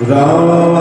रामाय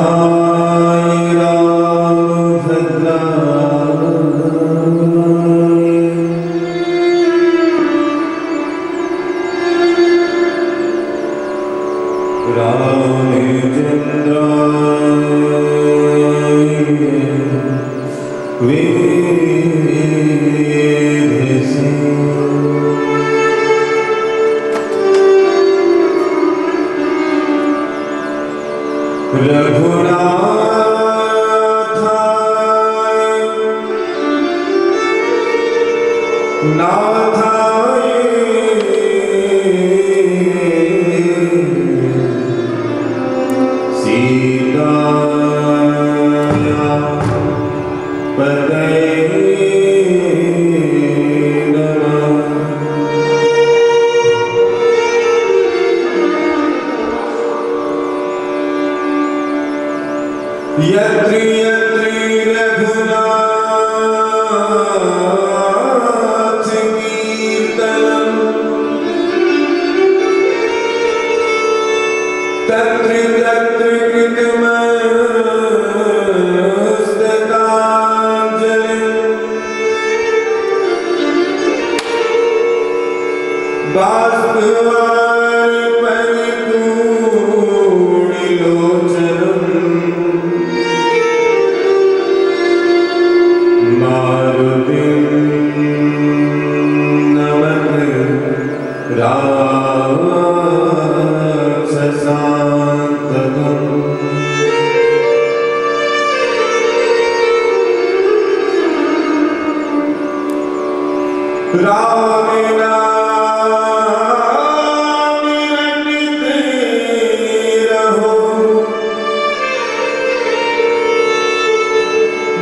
यत्रि यत्रि रघुनाथ कीर्तनं तत्र तत्र कृतमस्तकाञ्जलिं बाष्पवारि परिपूर्णलोचनम्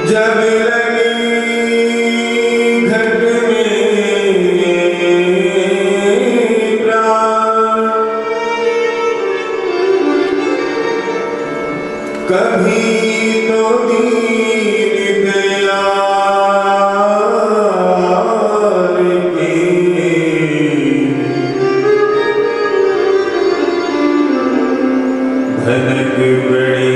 जब लगी घट में प्राण कभी तो दीन दयाल के धनक बड़े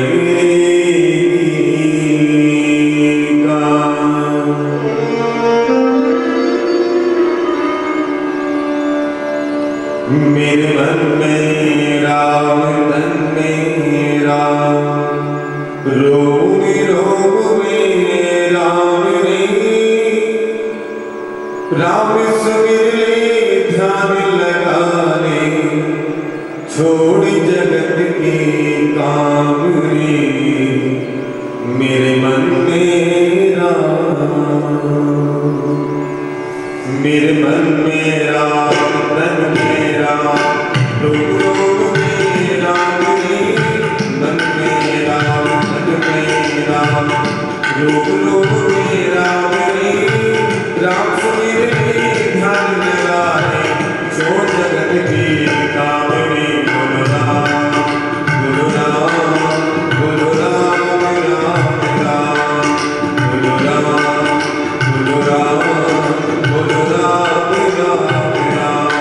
मेरे मन में राम तन में राम रोग रोग में राम रे राम सुमिर ले ध्यान लगा ले छोड़ जगत के काम रे मेरे मन में राम मेरे मन में राम तन में राम रोग रोग में राम रे मन में राम तन में राम रोग रोग में राम रे राम सुमिर ले ध्यान लगा ले छोड़ जगत के काम रे बोलो राम बोलो राम बोलो राम राम राम बोलो राम बोलो राम बोलो राम राम राम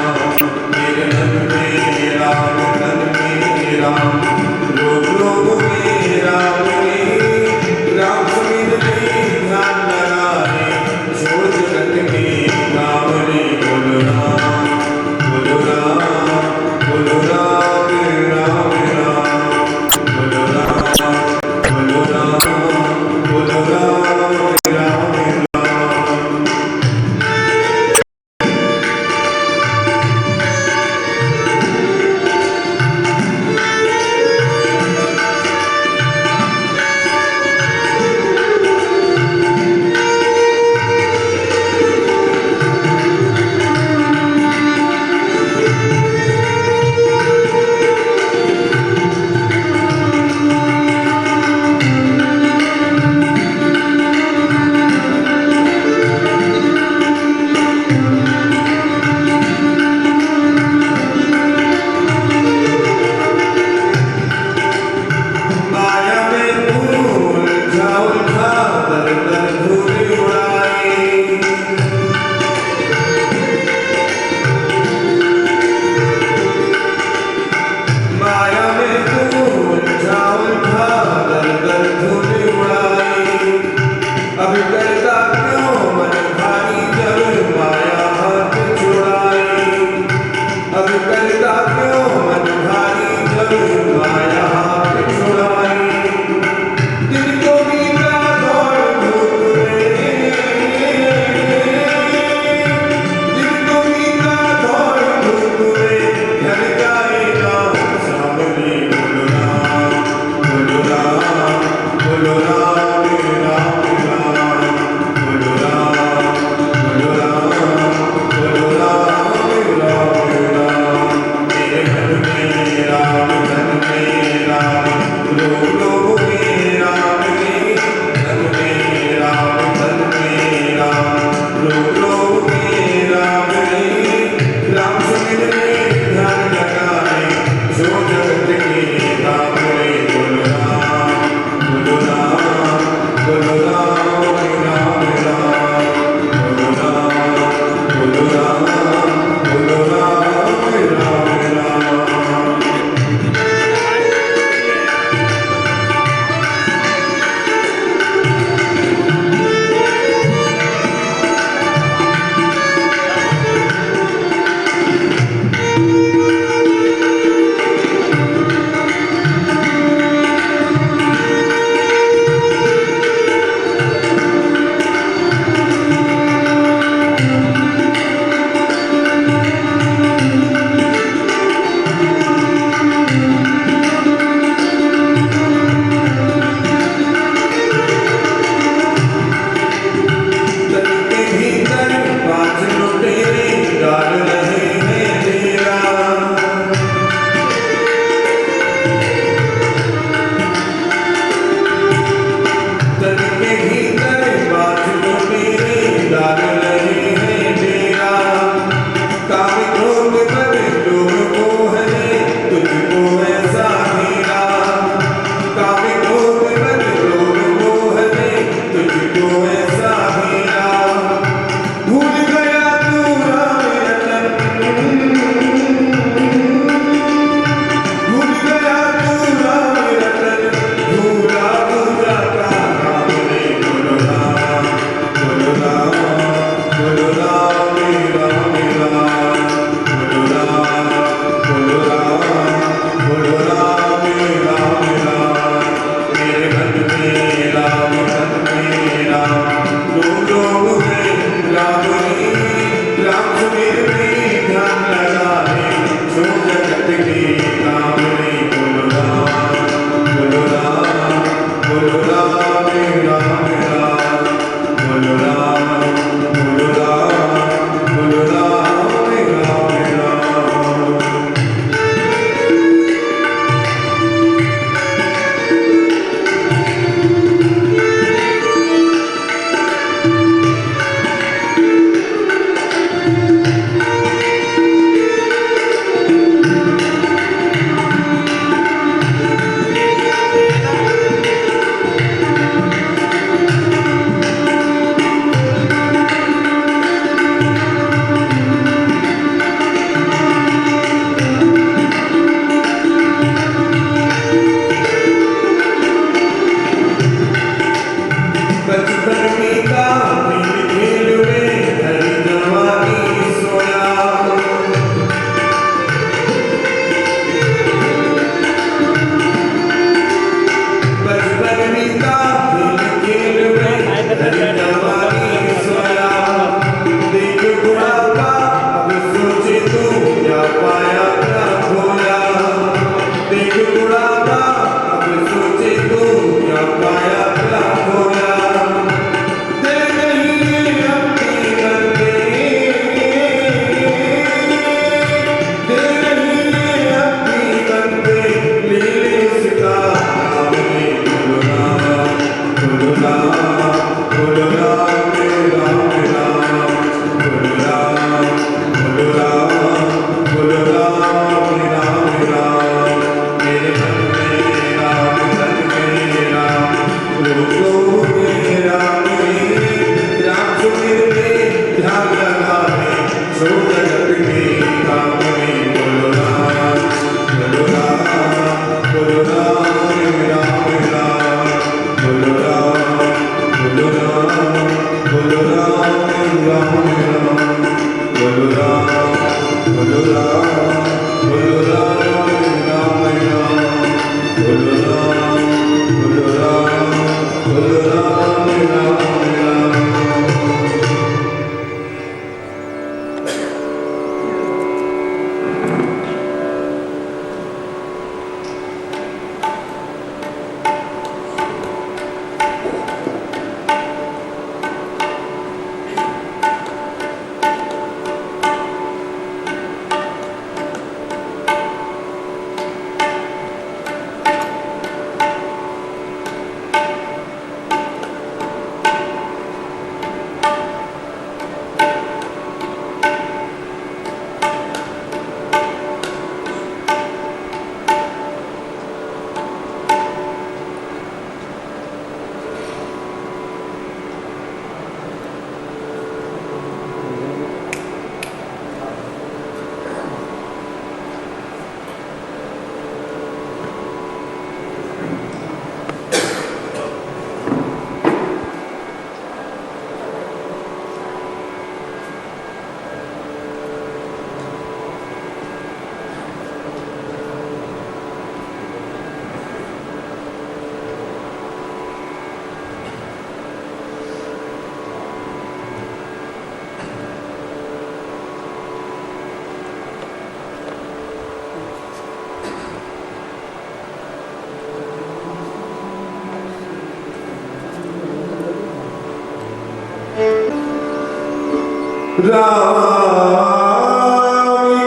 राम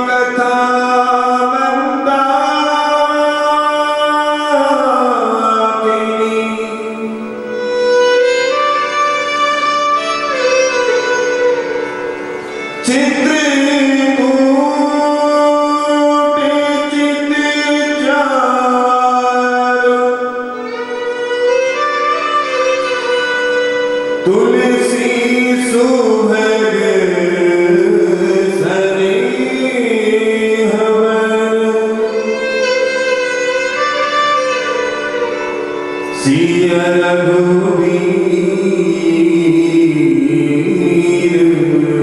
कथा मंदाकिनी चित्रकूट चित्रचार तुलसी सुभग सिया रघुवीर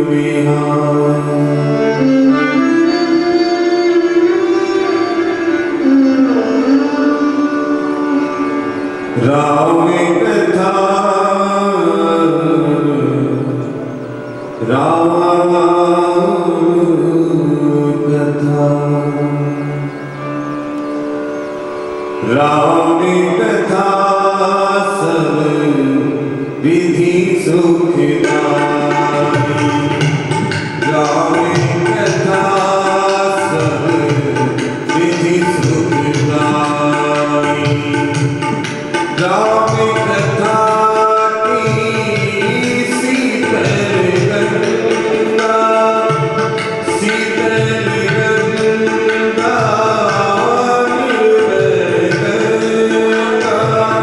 बिहार। राम कथा राम कथा राम कथा सब विधि सुखदाई। राम कथा सब विधि सुखदाई। राम कथा की शीतल गंगा शीतल गंगा निर्मल गंगा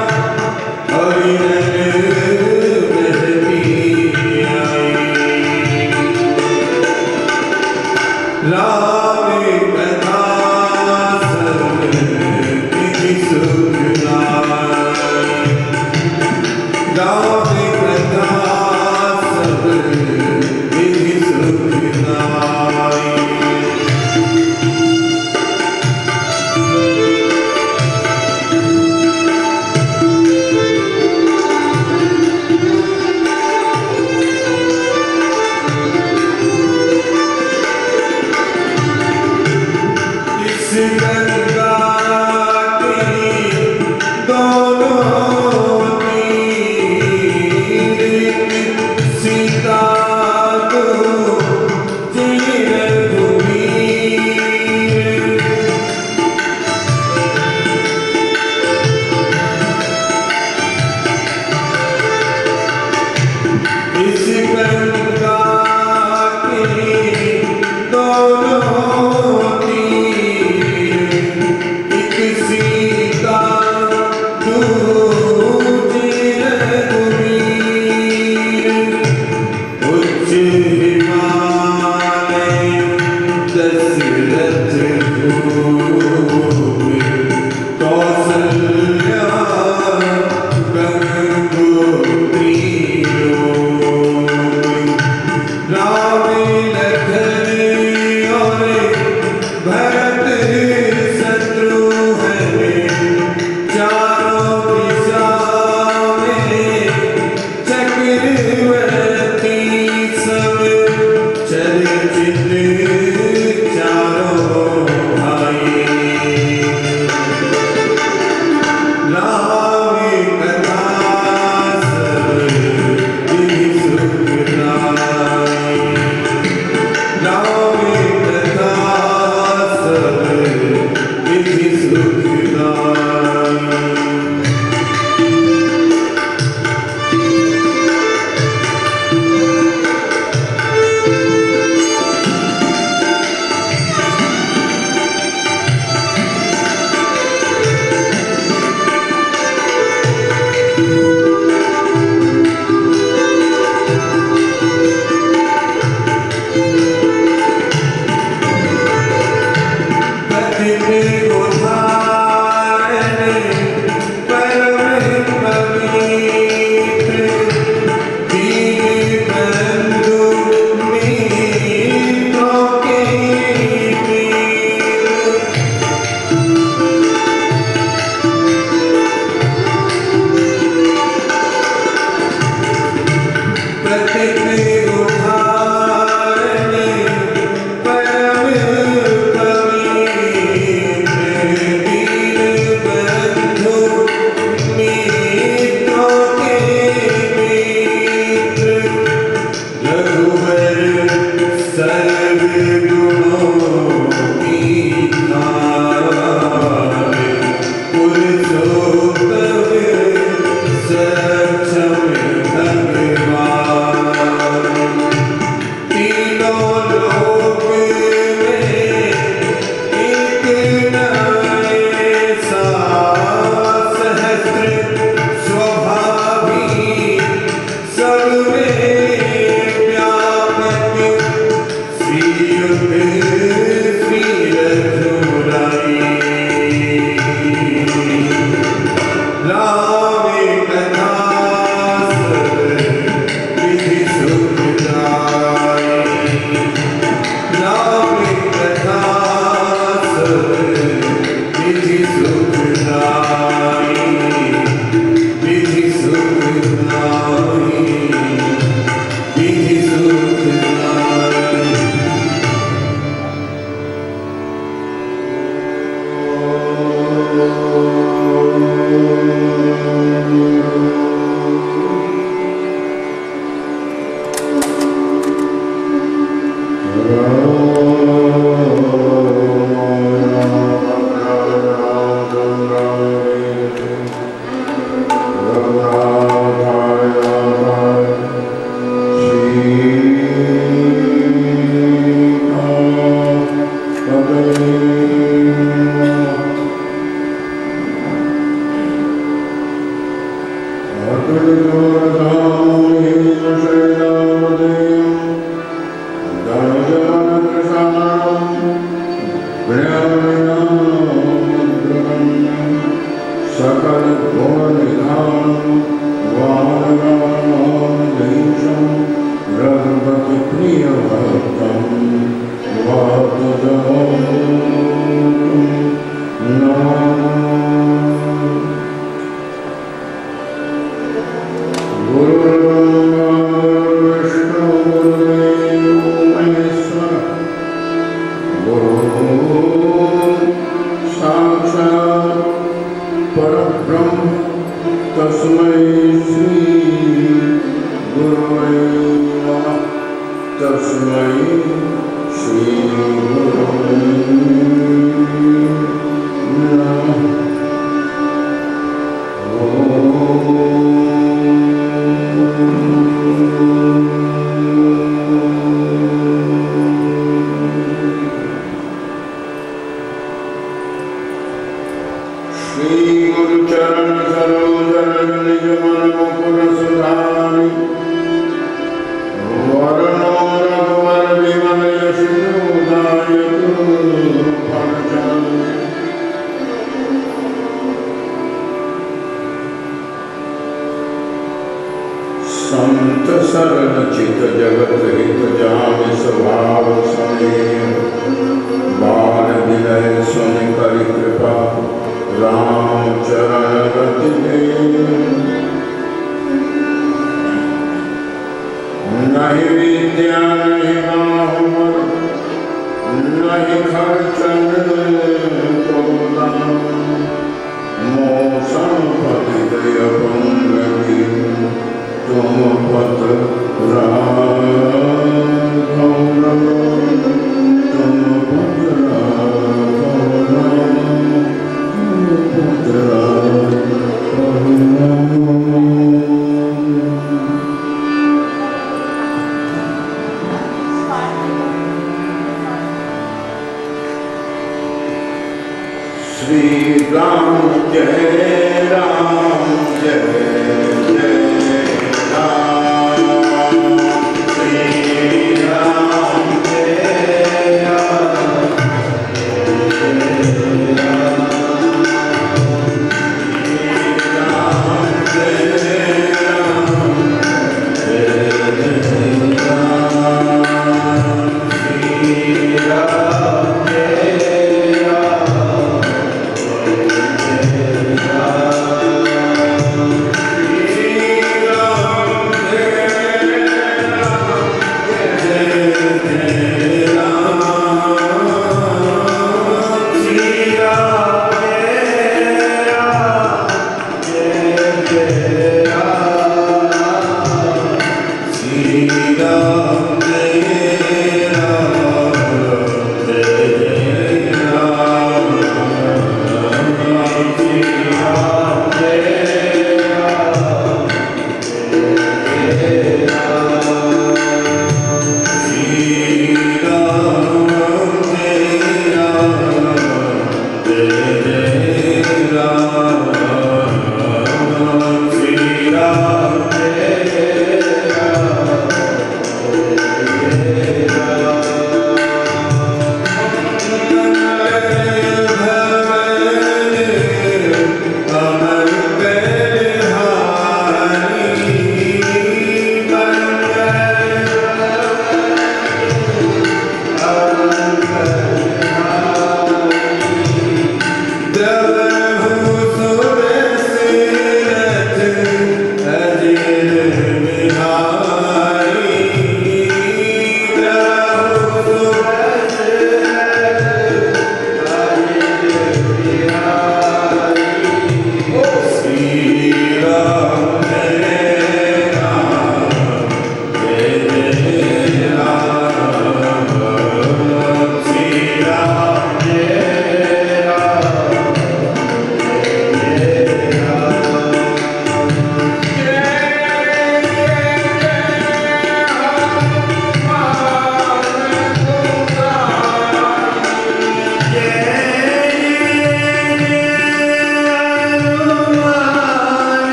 Ram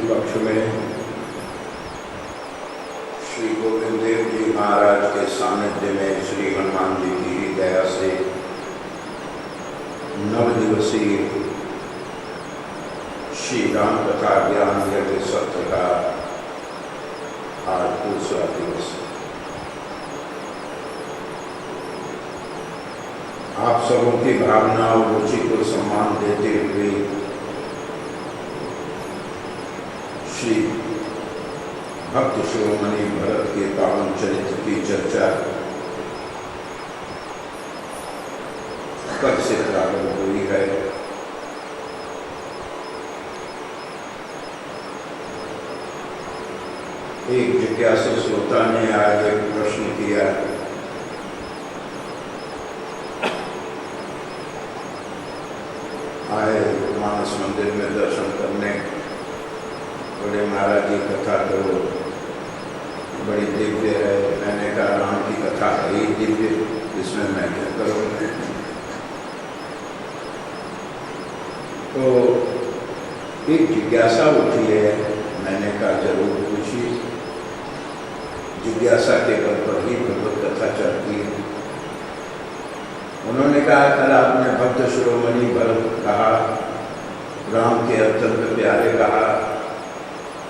पक्ष में श्री गोविंद देव जी महाराज के सानिध्य में श्री हनुमान जी की दया से 9 दिवसीय श्री राम कथा ज्ञान यज्ञ सत्र का आज दूसरा दिवस। आप सबों की भावना और रुचि को सम्मान देते हुए श्री भक्त शिरोमणि भरत के पावन चरित्र की चर्चा कब से प्रारंभ हुई है। एक जिज्ञासु श्रोता ने आज एक प्रश्न किया, आए मानस मंदिर में दर्शन करने, बोले महाराज जी कथा तो बड़ी दिव्य है। मैंने कहा राम की कथा है ही दिव्य, इसमें मैं क्या करूँगा। तो एक जिज्ञासा उठी है, मैंने कहा जरूर पूछिए। जिज्ञासा के बल पर ही भगवत कथा चलती है। उन्होंने कहा कल आपने भक्त शिरोमणि भरत कहा, राम के अत्यंत प्यारे कहा,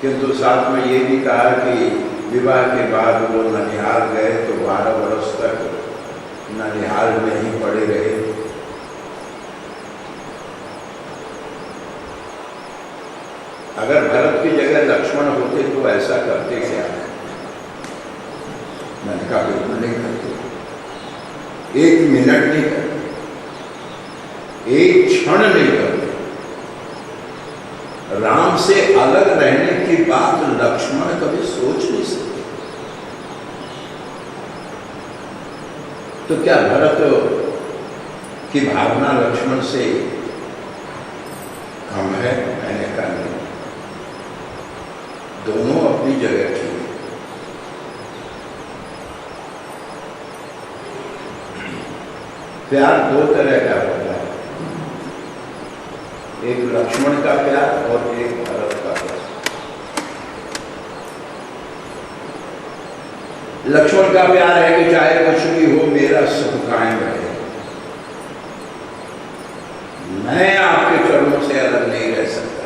किंतु साथ में ये भी कहा कि विवाह के बाद वो ननिहाल गए तो 12 वर्ष तक ननिहाल में ही पड़े रहे। अगर भरत की जगह लक्ष्मण होते तो ऐसा करते क्या? मैंने कहा बिल्कुल नहीं करते, 1 मिनट नहीं करते, 1 क्षण नहीं करते। राम से अलग रहने की बात लक्ष्मण कभी सोच नहीं सकते। तो क्या भरत की भावना लक्ष्मण से कम है? मैंने कहा नहीं, दोनों अपनी जगह ठीक है। प्यार 2 तरह का होता है, एक लक्ष्मण का प्यार और एक भरत का प्यार। लक्ष्मण का प्यार है कि चाहे कुछ भी हो मेरा सुख कायम रहे, मैं आपके चरणों से अलग नहीं रह सकता।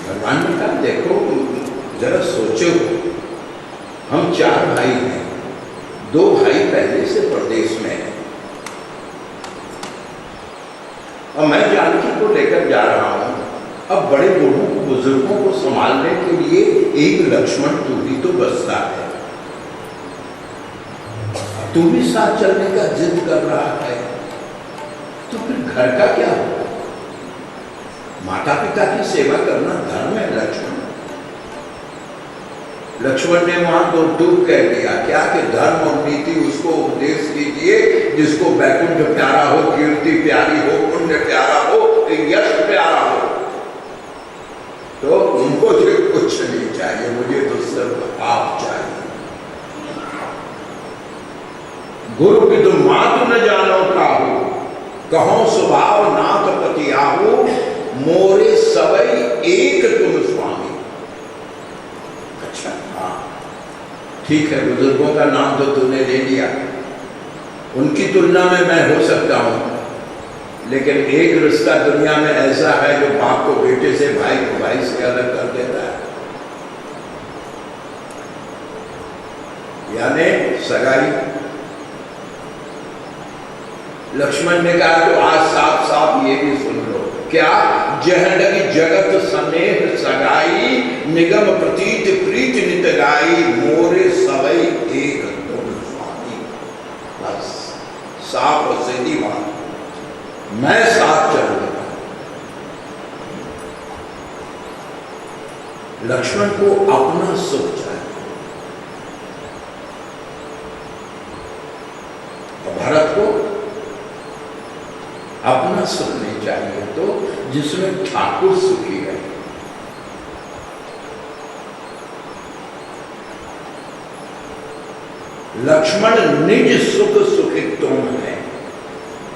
भगवान ने कहा देखो जरा सोचो, हम 4 भाई हैं, 2 भाई पहले से प्रदेश में हैं और मैं जानकी को लेकर जा रहा हूं। अब बड़े बूढ़ों को बुजुर्गों को संभालने के लिए एक लक्ष्मण तू ही तो बचता है। तू भी साथ चलने का जिद कर रहा है तो फिर घर का क्या होगा? माता पिता की सेवा करना धर्म है लक्ष्मण। लक्ष्मण ने वहां तो डूब कह दिया क्या कि धर्म और नीति उसको उपदेश कीजिए जिसको वैकुंठ प्यारा हो, कीर्ति प्यारी हो, पुण्य प्यारा हो, यश प्यारा हो। तो उनको जो कुछ नहीं चाहिए, मुझे तो सिर्फ आप चाहिए। गुरु की तुम मातु न जानो काहू, कहो स्वभाव नाथ पति आहू, मोरे सबई एक तुम स्वामी। अच्छा हाँ ठीक है, बुजुर्गों का नाम तो तूने ले लिया, उनकी तुलना में मैं हो सकता हूं, लेकिन एक रिश्ता दुनिया में ऐसा है जो बाप को बेटे से, भाई को भाई से अलग कर देता है, यानी सगाई। लक्ष्मण ने कहा तो आज साफ साफ ये भी सुन लो, क्या जह लगी जगत स्नेह सगाई, निगम प्रतीत प्रीत नित गाई, मोरे सबई एक तुम स्वामी। बस साफ और सीधी बात, मैं साथ चलूंगा। लक्ष्मण को अपना सुख चाहिए और भरत को अपना सुख नहीं चाहिए, तो जिसमें ठाकुर सुखी है। लक्ष्मण निज सुख सुखित तुम है,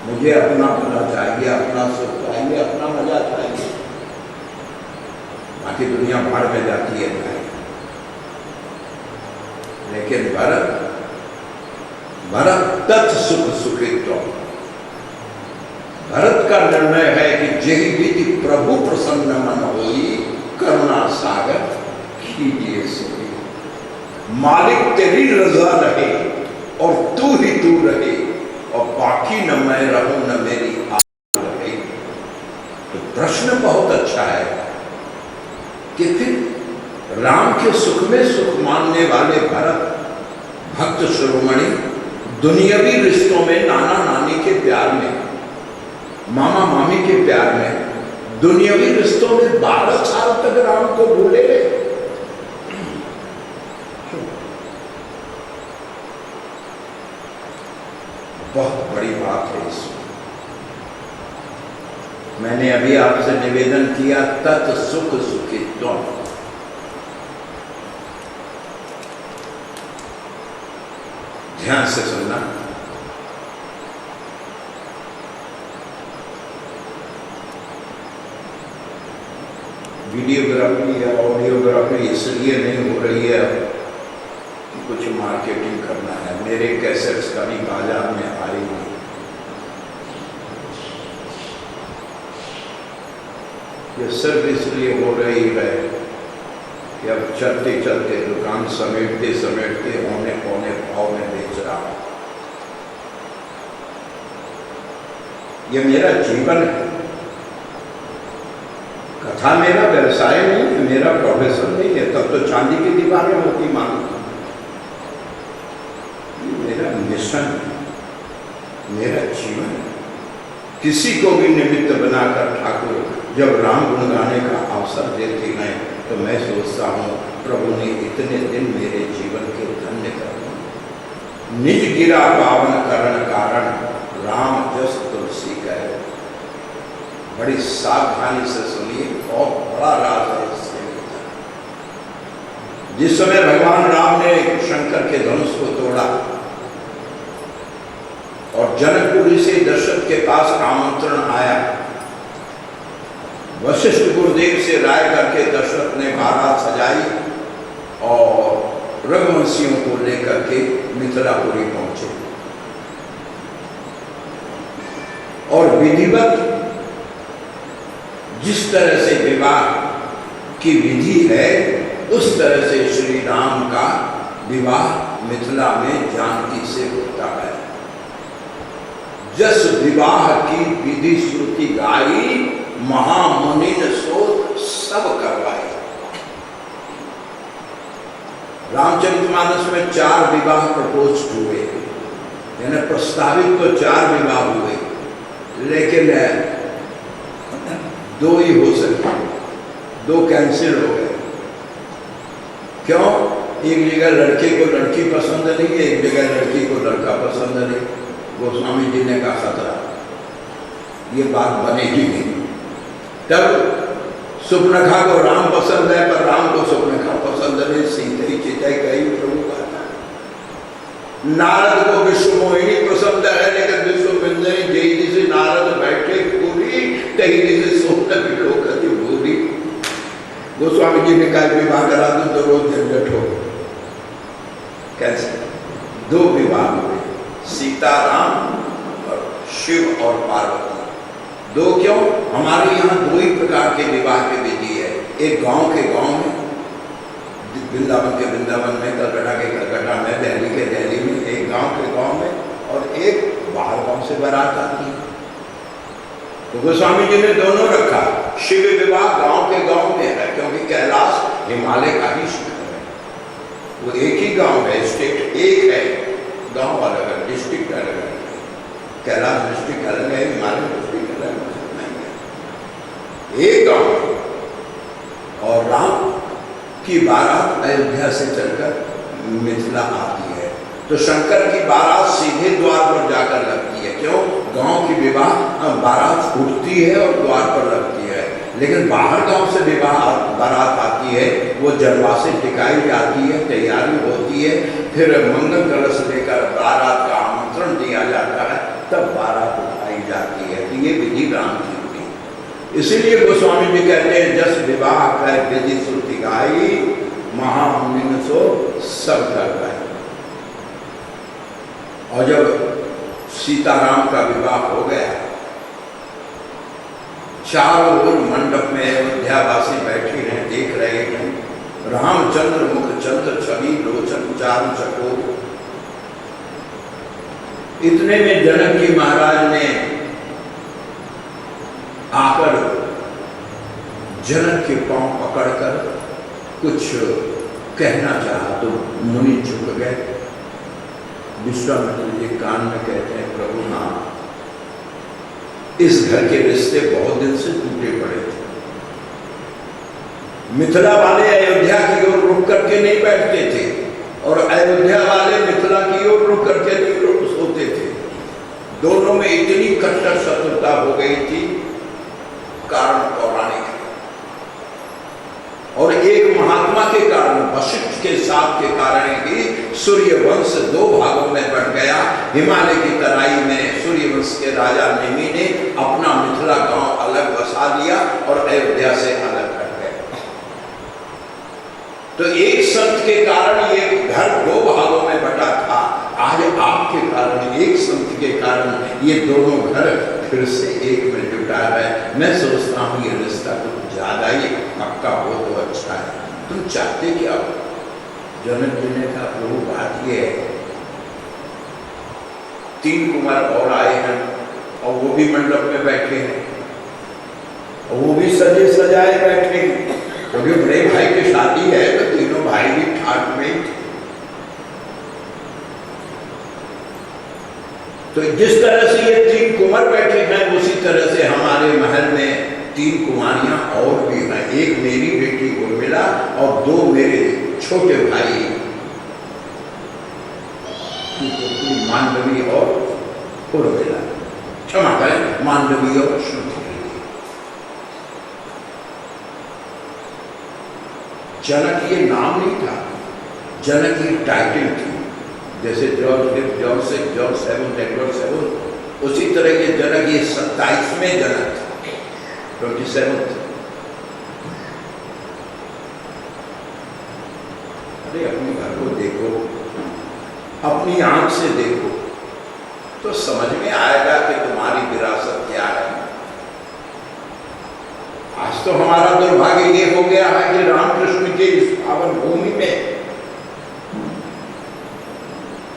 मुझे अपना भला चाहिए, अपना सुख चाहिए, अपना बाकी दुनिया भाड़ में जाती है भाई। लेकिन भरत तत् सुख सुखित्व, भरत का निर्णय है कि जेहि विधि प्रभु प्रसन्न मन होई, करुणा सागर कीजिए सोई। मालिक तेरी रजा रहे और तू ही तू रहे, और बाकी न मैं रहूं न मेरी आह रहे। तो प्रश्न बहुत अच्छा है कि फिर राम के सुख में सुख मानने वाले भरत, भक्त शिरोमणि, दुनियावी रिश्तों में नाना नानी के प्यार में, मामा मामी के प्यार में, दुनियावी रिश्तों में 12 साल तक राम को भूले रहे। बहुत बड़ी बात है इसमें। मैंने अभी आपसे निवेदन किया तत् सुख सुखित्व। ध्यान से सुनना। वीडियोग्राफी या ऑडियोग्राफी इसलिए नहीं हो रही है कि कुछ मार्केटिंग करना है। मेरे कैसेट्स कभी बाजार में आए नहीं। ये सिर्फ इसलिए हो रही है कि अब चलते चलते दुकान समेटते समेटते औने पौने भाव में बेच रहा हूं। ये मेरा जीवन है। कथा मेरा व्यवसाय नहीं है, मेरा प्रोफेशन नहीं है, तब तो चांदी की दीवारें होती मानो। ये मेरा मिशन है, मेरा जीवन है। किसी को भी निमित्त बनाकर ठाकुर जब राम गुण गाने का अवसर देते हैं तो मैं सोचता हूँ प्रभु ने इतने दिन मेरे जीवन के धन्य कर दिए। निज गिरा पावन करण कारण, राम जस तुलसी गए। बड़ी सावधानी से सुनिए, बहुत बड़ा राज है इसके भीतर। जिस समय भगवान राम ने शंकर के धनुष को तोड़ा और जनकपुरी से दशरथ के पास आमंत्रण आया, वशिष्ठ गुरुदेव से राय करके दशरथ ने बारात सजाई और रघुवंशियों को लेकर के मिथिलापुरी पहुंचे और विधिवत जिस तरह से विवाह की विधि है उस तरह से श्री राम का विवाह मिथिला में जानकी से होता है। जस विवाह की विधि श्रुति गाई, महामुनि सो सब करवाई। रामचरितमानस में 4 विवाह प्रपोज हुए, यानी प्रस्तावित तो 4 विवाह हुए, लेकिन 2 ही हो सके, 2 कैंसिल हो गए। क्यों? एक जगह लड़के को लड़की पसंद नहीं है, एक जगह लड़की को लड़का पसंद नहीं। गोस्वामी जी ने कहा खतरा, ये बात बनेगी नहीं। तब सुपनखा को राम पसंद है पर राम को सुपनखा पसंद नहीं। सीते चिताई कही प्रभु कहता। नारद को विश्व मोहिनी पसंद है, लेकिन विश्व बिंदनी जय जिसे नारद बैठे पूरी तही जिसे सोना बिलोकती भूरी। गोस्वामी जी ने कहा विवाह करा दो तो रोज झंझट हो। कैसे? 2 विवाह हुए, सीता राम और शिव और पार्वती। 2 क्यों? हमारे यहाँ 2 ही प्रकार के विवाह की विधि है। एक गांव के गांव में, वृंदावन के वृंदावन में, कलकत्ता के कलकत्ता में, दिल्ली के दिल्ली में, एक गांव के गांव में, और एक बाहर गांव से बारात आती है। तो गोस्वामी जी ने दोनों रखा। शिव विवाह गांव के गांव में है, क्योंकि कैलाश हिमालय का ही शिखर है। वो एक ही गांव है, स्टेट एक है, गांव अलग है, डिस्ट्रिक्ट अलग है। कैलाश डिस्ट्रिक्ट अलग है, हिमालय डिस्ट्रिक्ट अलग है, एक गांव। और राम की बारात अयोध्या से चलकर मिथिला आती है, तो शंकर की बारात सीधे द्वार पर जाकर लगती है। क्यों? गांव की विवाह बारात उठती है और द्वार पर लगती है, लेकिन बाहर गांव से विवाह बारात आती है, वो जलवा से टिकाई जाती है, तैयारी होती है, फिर मंगल कलश लेकर बारात का आमंत्रण दिया जाता है, तब बारात उठाई जाती है। तो ये विधि राम की हुई। इसीलिए गोस्वामी जी कहते हैं जस विवाह कर विधि श्रुति गाई महामुनि सो सब कर गाई। और जब सीताराम का विवाह हो गया, चारों ओर मंडप में अयोध्यावासी बैठे हैं, देख रहे हैं रामचंद्र मुख चंद्र छवि लोचन चारु चकोर। इतने में जनक जी महाराज ने आकर जनक के पांव पकड़कर कुछ कहना चाहा तो मुनि झुक गए। विश्वामित्र जी कान में कहते हैं प्रभु हाँ, इस घर के रिश्ते बहुत दिन से टूटे पड़े थे। मिथिला वाले अयोध्या की ओर रुक करके नहीं बैठते थे और अयोध्या वाले मिथिला की ओर रुक करके नहीं सोते थे। दोनों में इतनी कट्टर शत्रुता हो गई थी, कारण पौराणिक है। और एक महात्मा के कारण, वशिष्ठ के साथ के कारण ही सूर्य वंश दो भागों में बढ़ गया। हिमालय की तराई में सूर्य वंश के राजा नेमि ने अपना मिथिला गांव अलग बसा लिया और अयोध्या से अलग कर गए। तो एक संत के कारण ये घर दो भागों में बटा था, आज आपके कारण, एक संत के कारण ये दोनों घर फिर से एक में जुटा है। मैं सोचता हूँ ये रिश्ता कुछ ज्यादा ही पक्का हो तो अच्छा है। तुम चाहते क्या हो? जनक जी ने कहा प्रभु बात ये है, 3 कुमार और आए हैं और वो भी मंडप में बैठे हैं और वो भी सजे सजाए बैठे हैं, क्योंकि बड़े भाई की शादी है तो तीनों भाई भी ठाट में। तो जिस तरह से ये 3 कुंवर बैठे हैं उसी तरह से हमारे महल में 3 कुमारियां और भी हैं। एक मेरी बेटी उर्मिला और 2 मेरे छोटे भाई मांडवी और उर्मिला, क्षमा करें मांडवी और श्रुति। जनक ये नाम नहीं था, जनक ये टाइटल थी। जैसे जॉर्ज 5, जॉर्ज 6, जॉर्ज 7, एडवर्ड 7, उसी तरह ये जनक ये 27वें जनक था, 27। अरे अपने घर को देखो, अपनी आंख से देखो तो समझ में आएगा कि तुम्हारी विरासत क्या है। आज तो हमारा दुर्भाग्य ये हो गया है कि रामकृष्ण के इस पावन भूमि में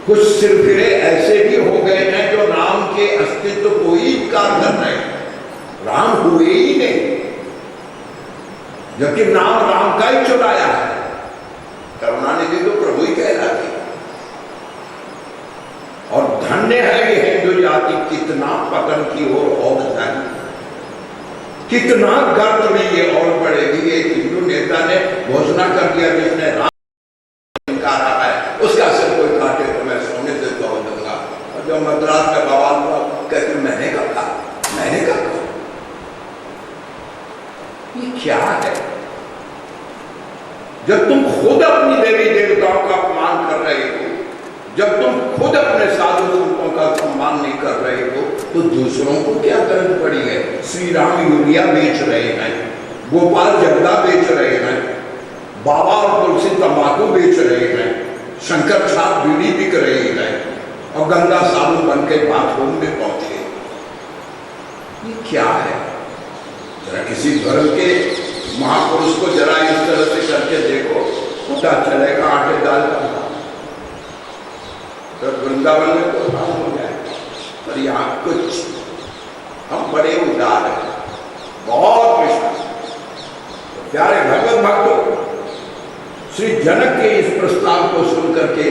कुछ सिरफिरे ऐसे भी हो गए हैं जो राम के अस्तित्व को ही इनकार कर रहे हैं। राम हुए ही नहीं, जबकि नाम राम का ही चुराया है। करुणानिधि तो प्रभु ही कह रहा थी। और धन्य है ये हिंदू जाति, कितना पतन की ओर और जाएगी, कितना गर्त में ये और बढ़ेगी। एक हिंदू नेता ने घोषणा कर दिया जिसने राम इनकारा है उसका सिर कोई काटे तो मैं सोने से तोड़ दूंगा। और जो मद्रास में बवाल हुआ कहते मैंने कहा, मैंने कहा। ये क्या है? जब तुम खुद अपनी देवी देवताओं का अपमान कर रहे हो, जब तुम खुद अपने साधु संतों का सम्मान नहीं कर रहे हो, तो दूसरों को क्या गरज पड़ी है? श्री राम यूरिया बेच रहे हैं, गोपाल जगदा बेच रहे हैं, बाबा और तुलसी तंबाकू बेच रहे हैं, शंकर छाप बीड़ी बिक रही है और गंगा साबुन बन के बाथरूम में पहुंचे। ये क्या है? जरा किसी धर्म के महापुरुष को जरा इस तरह से करके देखो, पता चलेगा आटे दाल का। तो वृंदावन में तो काम हो जाए, पर यहाँ कुछ हम बड़े उदार हैं, बहुत विश्वास। तो प्यारे भगवत भक्तों, श्री जनक के इस प्रस्ताव को सुनकर के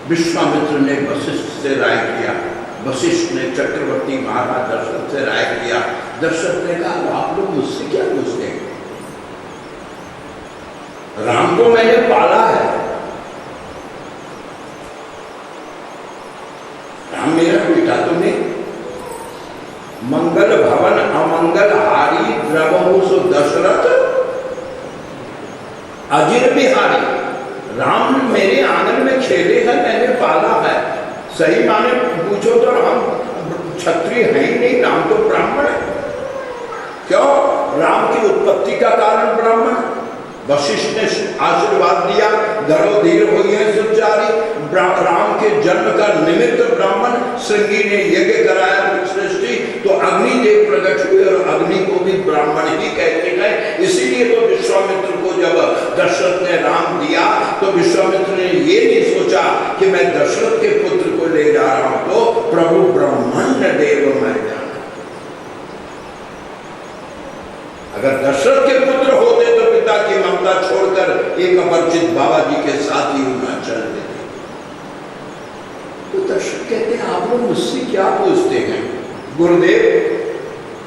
विश्वामित्र ने वशिष्ठ से राय किया। वशिष्ठ ने चक्रवर्ती महाराज दशरथ से राय किया। दशरथ ने कहा आप लोग मुझसे क्या पूछते हैं? राम को मैंने पाला है, राम मेरा बेटा तो नहीं। मंगल भवन अमंगल हारी द्रवहु सो दशरथ अजिर बिहारी। राम मेरे आंगन में खेले हैं, मैंने पाला है। सही माने पूछो तो हम क्षत्रिय है ही नहीं, राम तो ब्राह्मण है। क्यों? राम की उत्पत्ति का कारण ब्राह्मण। वशिष्ठ ने आशीर्वाद दिया, घरों धीर हुई है सुचारी। राम के जन्म का निमित्त ब्राह्मण। श्रृंगी ने यज्ञ कराया सृष्टि, तो अग्निदेव प्रकट हुए और अग्नि को भी ब्राह्मण ही कहते हैं। इसीलिए तो विश्वामित्र को जब दशरथ ने राम दिया तो विश्वामित्र ने ये नहीं सोचा कि मैं दशरथ के पुत्र को ले जा रहा हूं, तो प्रभु ब्रह्मण्य देव मैं जाना। अगर दशरथ के पुत्र होते तो पिता की ममता छोड़कर एक अपरिचित बाबा जी के साथ ही उड़ना चल देते। तो दशरथ कहते हैं आप लोग मुझसे क्या पूछते हैं गुरुदेव,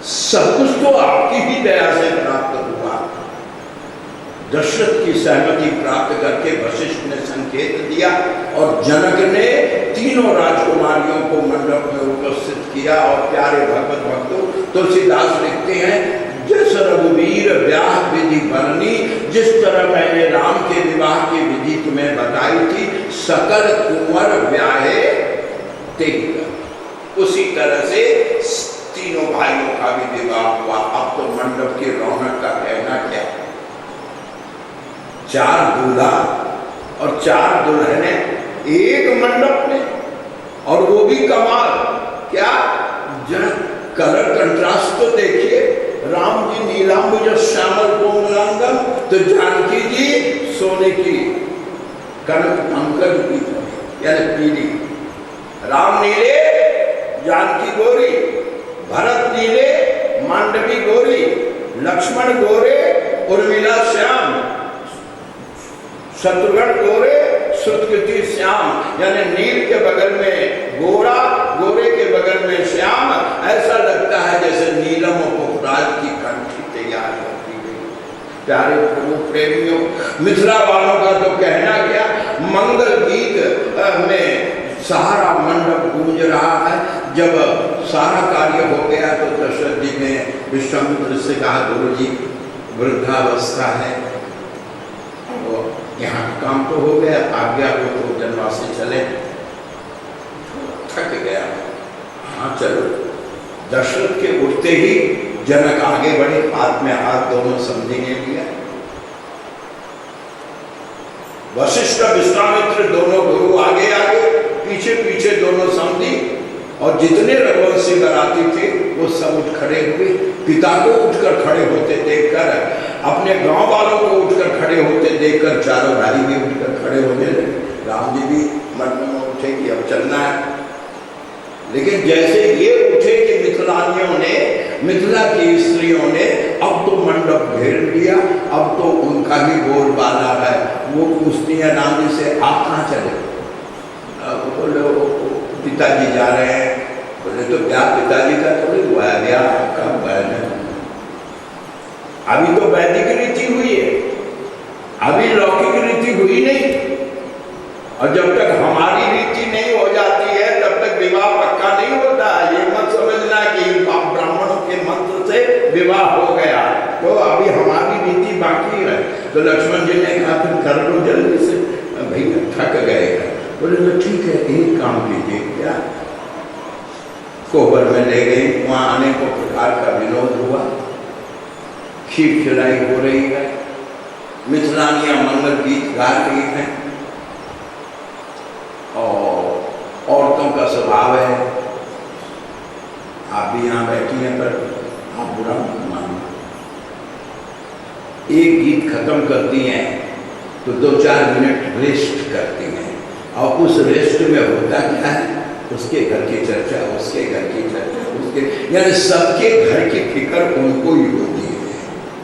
सब कुछ तो आपकी ही दया से प्राप्त हुआ। दशरथ की सहमति प्राप्त करके वशिष्ठ ने संकेत दिया और जनक ने तीनों राजकुमारियों को मंडप में उपस्थित किया। और प्यारे भगवत भक्तों, तुलसीदास लिखते हैं, जिस रघुवीर ब्याह विधि बरनी, जिस तरह मैंने राम के विवाह की विधि तुम्हें बताई थी, सकल कुंवर ब्याहे तेग, उसी तरह से तीनों भाइयों का भी विवाह हुआ। अब तो मंडप की रौनक का कहना क्या, 4 दूल्हा और 4 दुल्हनें एक मंडप में, और वो भी कमाल क्या, जरा कलर कंट्रास्ट तो देखिए। राम जी नीलांबुज श्यामल कोमलांगम, तो जानकी जी सोने की कनक पंकज की यानी पीली। राम नीले, जानकी गोरी, भरत नीले, मांडवी गोरी, लक्ष्मण गोरे, उर्मिला श्याम, शत्रुघ्न गोरे, श्रुतकृति श्याम। यानी नील के बगल में गोरा, गोरे के बगल में श्याम। ऐसा लगता है जैसे नीलम और पुखराज की कंठी तैयार होती गई। प्यारे प्रभु प्रेमियों, मिथिला वालों का तो कहना क्या, मंगल गीत में सारा मंडप गूंज रहा है। जब सारा कार्य हो गया तो दशरथ जी ने विश्वामित्र से कहा, गुरु जी वृद्धावस्था है, यहाँ काम तो हो गया, आज्ञा हो तो जनवासी चले, थक गया। हाँ चलो। दशरथ के उठते ही जनक आगे बढ़े, हाथ में हाथ दोनों समझी ने लिया। वशिष्ठ विश्वामित्र दोनों गुरु आगे आगे, पीछे पीछे दोनों समझी। और जितने रघुवंशी बराती थे वो सब उठ खड़े हुए। पिता को उठकर खड़े होते देखकर, अपने गांव वालों को उठकर खड़े होते देखकर चारों भाई भी उठकर खड़े होने लगे। राम जी भी मन में उठे कि अब चलना है। लेकिन जैसे ये उठे कि मिथिलानियों ने, मिथिला की स्त्रियों ने अब तो मंडप घेर लिया, अब तो उनका ही बोलबाला है। वो पूछती है राम जी से, आप कहाँ चले? बोले पिताजी जा रहे हैं। बोले तो क्या पिताजी का थोड़ी हुआ है, ब्याह आपका हुआ है। अभी तो वैदिक रीति हुई है, अभी लौकिक रीति हुई नहीं। और जब तक हमारी रीति नहीं हो जाती है तब तक विवाह पक्का नहीं होता। ये मत समझना कि ब्राह्मणों के मंत्र से विवाह हो गया, तो अभी हमारी रीति बाकी है। तो लक्ष्मण जी ने कहा फिर कर लो जल्दी से, भैया थक गए। बोले तो ठीक है, एक काम कीजिए, क्या कोबर में ले गई, वहां अनेकों प्रकार का विनोद हुआ, खीर खिलाई हो रही है, मिथिलानियां मंगल गीत गा रही हैं। और औरतों का स्वभाव है, आप भी यहाँ बैठी हैं पर आप बुरा मत मानो। एक गीत खत्म करती हैं तो 2-4 मिनट रेस्ट करती हैं, और उस रेस्ट में होता क्या है, उसके घर की चर्चा, उसके घर की चर्चा, उसके यानी सबके घर की फिक्र उनको ही होती है।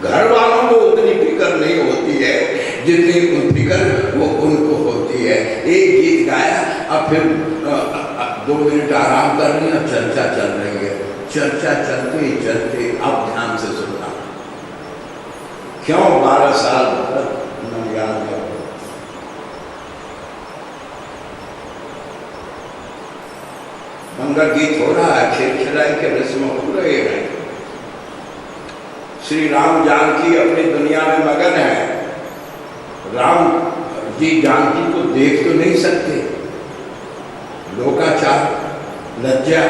घर वालों को उतनी फिक्र नहीं होती है जितनी फिक्र वो उनको होती है। एक गीत गाया, अब फिर 2 मिनट आराम कर रही है, चर्चा चल रही है। चर्चा चलते ही चलते अब ध्यान से सुनना, क्यों 12 साल न याद है। मंगल गीत हो रहा है, खिलखिलाई के रस्म हो रहे हैं। श्री राम जानकी अपनी दुनिया में मगन है। राम जी जानकी को देख तो नहीं सकते, लोकाचार, लज्जा,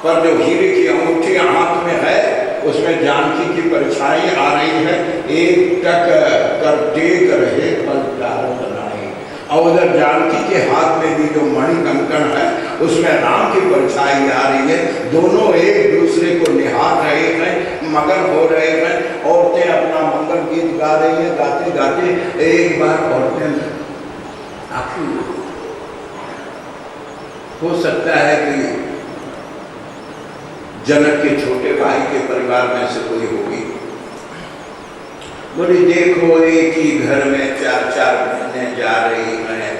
पर जो हीरे की अंगूठी हाथ में है उसमें जानकी की परछाई आ रही है, एक टक कर टेक रहे पल प्यार बनाए। और उधर जानकी के हाथ में भी जो मणि कंकण है उसमें राम की परछाई आ रही है। दोनों एक दूसरे को निहार रहे हैं, मगन हो रहे हैं। औरतें अपना मंगल गीत गा रही हैं, गाते गाते एक बार औरतें आखिर हो सकता है कि जनक के छोटे भाई के परिवार में से कोई होगी, बोली देखो एक ही घर में 4-4 बहनें जा रही हैं,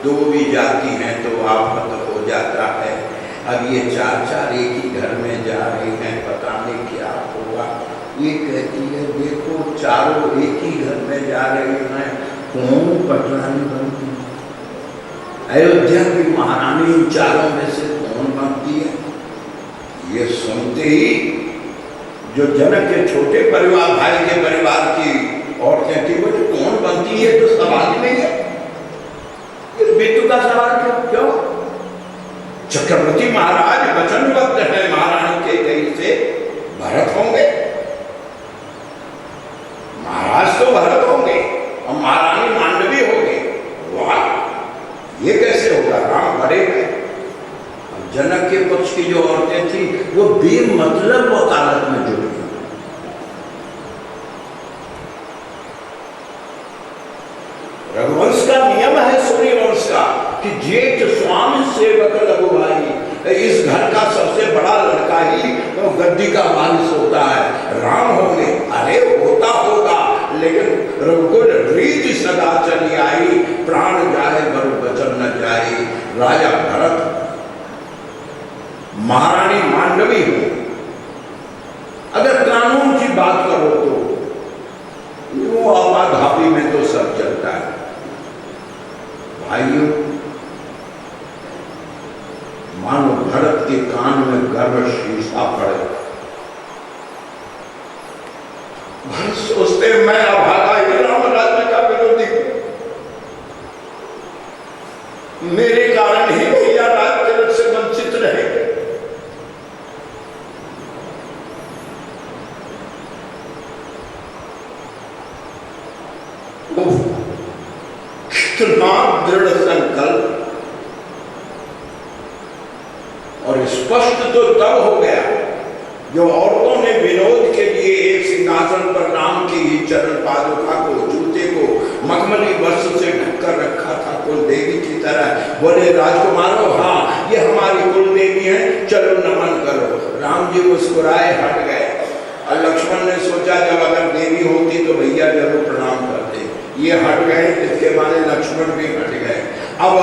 2 भी जाती हैं तो आफत हो जाता है। अब ये 4-4 एक ही घर में जा रही हैं, पता नहीं क्या होगा। ये कहती है देखो चारों एक ही घर में जा रही हैं, कौन पटरानी बनती है? अयोध्या की महारानी इन चारों में से कौन बनती है? ये सुनते ही जो जनक के छोटे परिवार भाई के परिवार की औरतें थी, वो कौन बनती है तो सवाल ही नहीं है। इस बेटू का सवाल क्यों? चक्रवर्ती महाराज वचनबद्ध है महारानी के कहीं से भरत होंगे, महाराज तो भरत होंगे और महारानी मांडवी होंगे। वाह, ये कैसे होगा? राम बड़े हैं। जनक के पक्ष की जो औरतें थी वो बेमतलब वकालत में जुड़ गई। रघुवंश का नियम है, सूर्यवंश का, कि जेठ स्वामी सेवक लघु भाई, इस घर का सबसे बड़ा लड़का ही तो गद्दी का वारिस होता है। राम होंगे, अरे होता होगा, लेकिन रघुकुल रीति सदा चली आई, प्राण जाए बर वचन न जाए। राजा भरत, महारानी मांडवी हो, अगर कानून की बात करो तो वो आपाधापी में तो सब चलता है। भाइयों, मानो भरत के कान में गर्भ शीशा पड़े। भरत सोचते मैं अभागा ही राम राज्य का विरोधी हूं, मेरे कारण ही भैया राज तिलक से वंचित रहे। कितना दृढ़ संकल्प और स्पष्ट तो तब हो गया जो औरतों ने विनोद के लिए एक सिंहासन पर राम की ही चरण पादुका को, जूते को मखमली वस्त्र से ढककर रखा था, कुल देवी की तरह। बोले राजकुमारों, हाँ ये हमारी कुल देवी है, चलो नमन करो। राम जी मुस्कुराए, हट गए। और लक्ष्मण ने सोचा जब अगर देवी होती तो भैया जरूर प्रणाम करते। ये हट गए, इसके माने लक्ष्मण भी हट गए। अब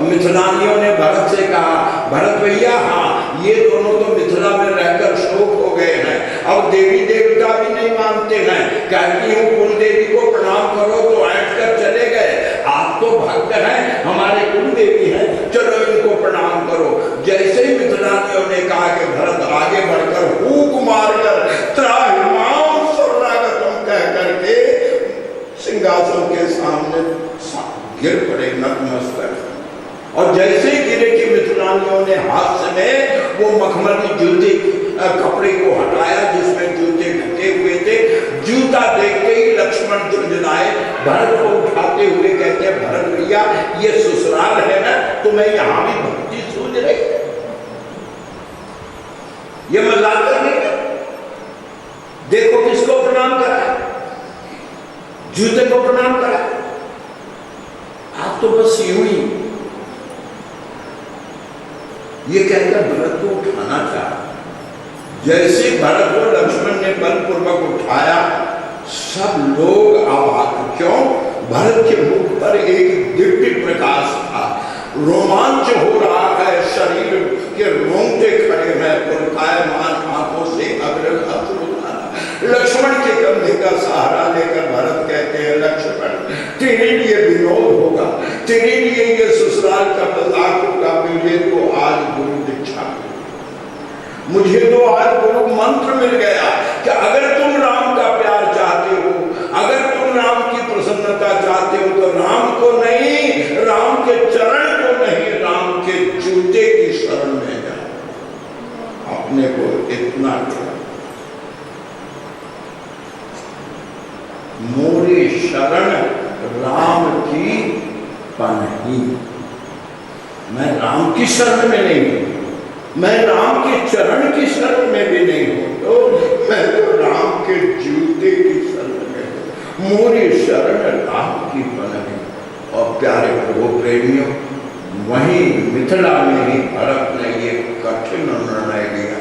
मिथिलानियों ने भरत से कहा, भरत भैया हाँ ये दोनों तो मिथिला में रहकर शोक हो गए हैं, अब देवी देवता भी नहीं मानते हैं, कहती हूँ कुल देवी को प्रणाम करो तो ऐठ कर चले गए। आप तो भक्त हैं, हमारे कुल देवी हैं, चलो इनको प्रणाम करो। जैसे ही मिथिलानियों ने कहा कि भरत आगे बढ़कर हूक मारकर त्राहिमाम शरणागतम कह करके सिंहासन के सामने गिर पड़े नतमस्तक। और जैसे गिरे कि मिथिलानियों ने हाथ में वो मखमली जूते कपड़े को हटाया जिसमें जूते ढके हुए थे। जूता देखते ही लक्ष्मण झुंझुनाए, भरत को उठाते हुए कहते हैं, भरत भैया ये ससुराल है ना, तुम्हें यहाँ भी भक्ति सूझ रही, ये मजाक करने का? देखो किसको प्रणाम करा, जूते को प्रणाम करा। आप तो बस यूं ही ये कहकर भरत को उठाना चाहा। जैसे भरत को लक्ष्मण ने बलपूर्वक उठाया, सब लोग अवाक। क्यों? भरत के मुख पर एक दिव्य प्रकाश था, रोमांच हो रहा है, शरीर के रोंगटे खड़े हैं, पुरकायमान आंखों से अग्र अश्रु। लक्ष्मण के कंधे का सहारा लेकर भरत कहते हैं, लक्ष्मण तेरे लिए विनोद होगा, तेरे लिए ये ससुराल का मजाक होगा, मुझे तो आज गुरु दीक्षा मिली, मुझे तो आज गुरु मंत्र मिल गया कि अगर तुम राम का प्यार चाहते हो, अगर तुम राम की प्रसन्नता चाहते हो तो राम को नहीं, राम के चरण को नहीं, राम के जूते की शरण में जाओ। अपने को इतना शरण राम की पनही। मैं राम की शरण में नहीं हूं, मैं राम के चरण की शरण में भी नहीं हूं, तो मैं तो राम के जूते की शरण में हूं। मोरी शरण राम की पनही। और प्यारे प्रभु प्रेमियों, वहीं मिथिला में ही भरत ने ये कठिन निर्णय लिया।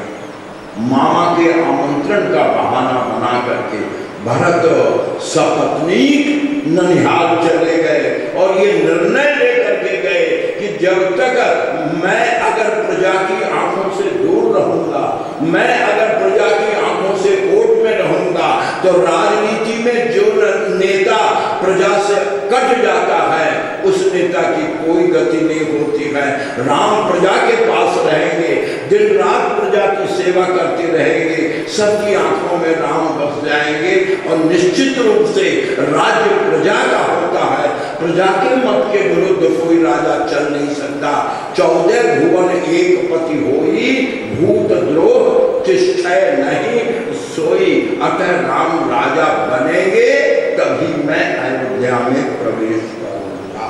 मामा के आमंत्रण का बहाना बना करके भरत सपत्नीक ननिहाल चले गए और ये निर्णय लेकर के गए कि जब तक मैं अगर प्रजा की आंखों से दूर रहूंगा, मैं अगर प्रजा की आंखों से ओट में रहूंगा, तो राजनीति में जो नेता प्रजा से कट जाता है उस नेता की कोई गति नहीं होती है। राम प्रजा के पास रहेंगे, दिन रात प्रजा की सेवा करते रहेंगे, सबकी आंखों में राम बस जाएंगे और निश्चित रूप से राज्य प्रजा का होता है। प्रजा के मत के विरुद्ध कोई राजा चल नहीं सकता। 14 भुवन एक पति होई, भूत द्रोह तिष्ठय नहीं सोई। अतः राम राजा बनेंगे तभी मैं अयोध्या में प्रवेश करूंगा।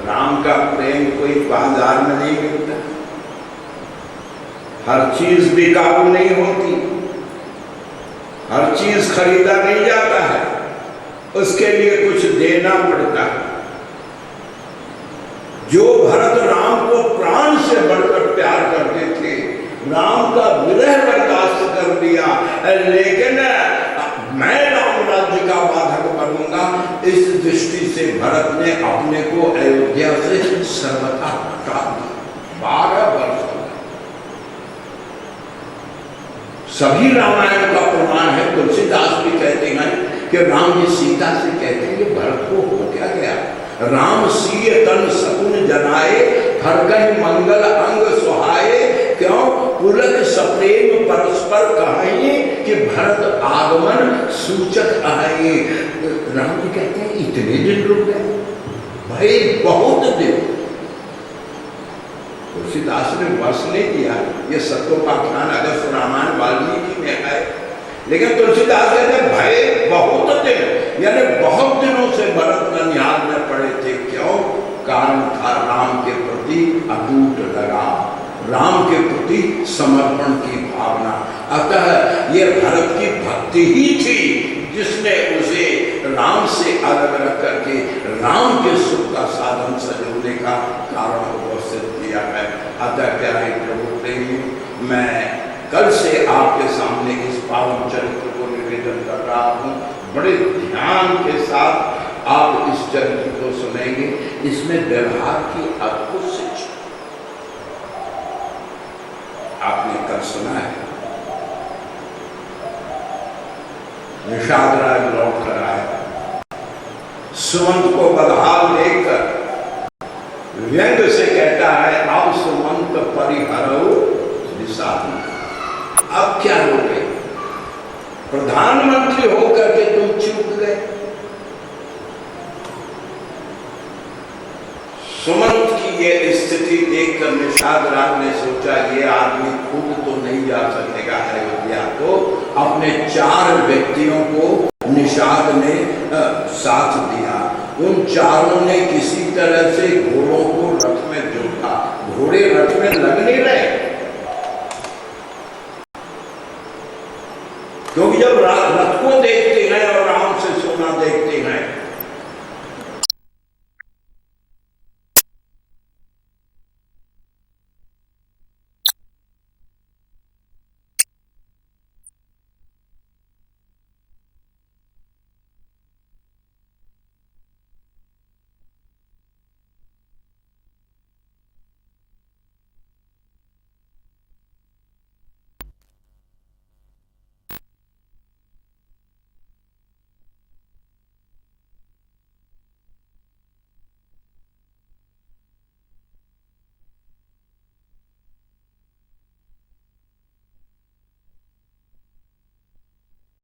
राम का प्रेम कोई बाजार में नहीं मिलता, हर चीज बिकाऊ नहीं होती, हर चीज खरीदा नहीं जाता है, उसके लिए कुछ देना पड़ता है। जो भरत राम को प्राण से बढ़कर प्यार करते थे, राम का विरह बर्दाश्त कर दिया, लेकिन मैं राम राज्य का बाधक बनूंगा, इस दृष्टि से भरत ने अपने को अयोध्या से सर्वथा हटा दिया। 12 वर्ष सभी रामायण का प्रमाण है। तुलसीदास भी कहते हैं कि राम जी सीता से कहते हैं कि भरत को हो क्या गया। राम सीय तन सकुन जनाए, हर कहीं मंगल अंग सुहाए, क्यों पुलक सप्रेम परस्पर कहाई कि भरत आगमन सूचक आए। राम जी कहते हैं इतने दिन रुक गए भाई, बहुत दिन। तुलसीदास ने वर्ष नहीं किया, ये सत्योपाख्यान अगस्त रामायण वाल्मीकि में है, लेकिन तुलसीदास कहते हैं भाई बहुत दिन, यानी बहुत दिनों से भरत ननिहाल में पड़े थे। क्यों? कारण था राम के प्रति अटूट लगाव, राम के प्रति समर्पण की भावना। अतः ये भरत की भक्ति ही थी जिसने उसे राम से अलग रख करके राम के सुख का साधन सजोने का कारण उपस्थित किया है। अतः प्यारे प्रभु प्रेमी, मैं कल से आपके सामने इस पावन चरित्र को निवेदन कर रहा हूँ। बड़े ध्यान के साथ आप इस चरित्र को सुनेंगे। इसमें व्यवहार की अद्भुत शिक्षा आपने कल सुना है। निषाद राय लौट कर आया, सुमंत को बदहाल देखकर व्यंग से कहता है अब सुमंत परिहरो निषाद। अब क्या हो गए? प्रधानमंत्री होकर के तुम चूक गए। सुमंत की ये स्थिति देखकर निषाद राज ने सोचा ये आदमी खुद तो नहीं जा सकेगा अयोध्या, तो अपने 4 व्यक्तियों को निषाद ने साथ दिया। उन चारों ने किसी तरह से घोड़ों को रथ में जोड़ा। घोड़े रथ में लग नहीं रहे, क्योंकि जब रथ को देख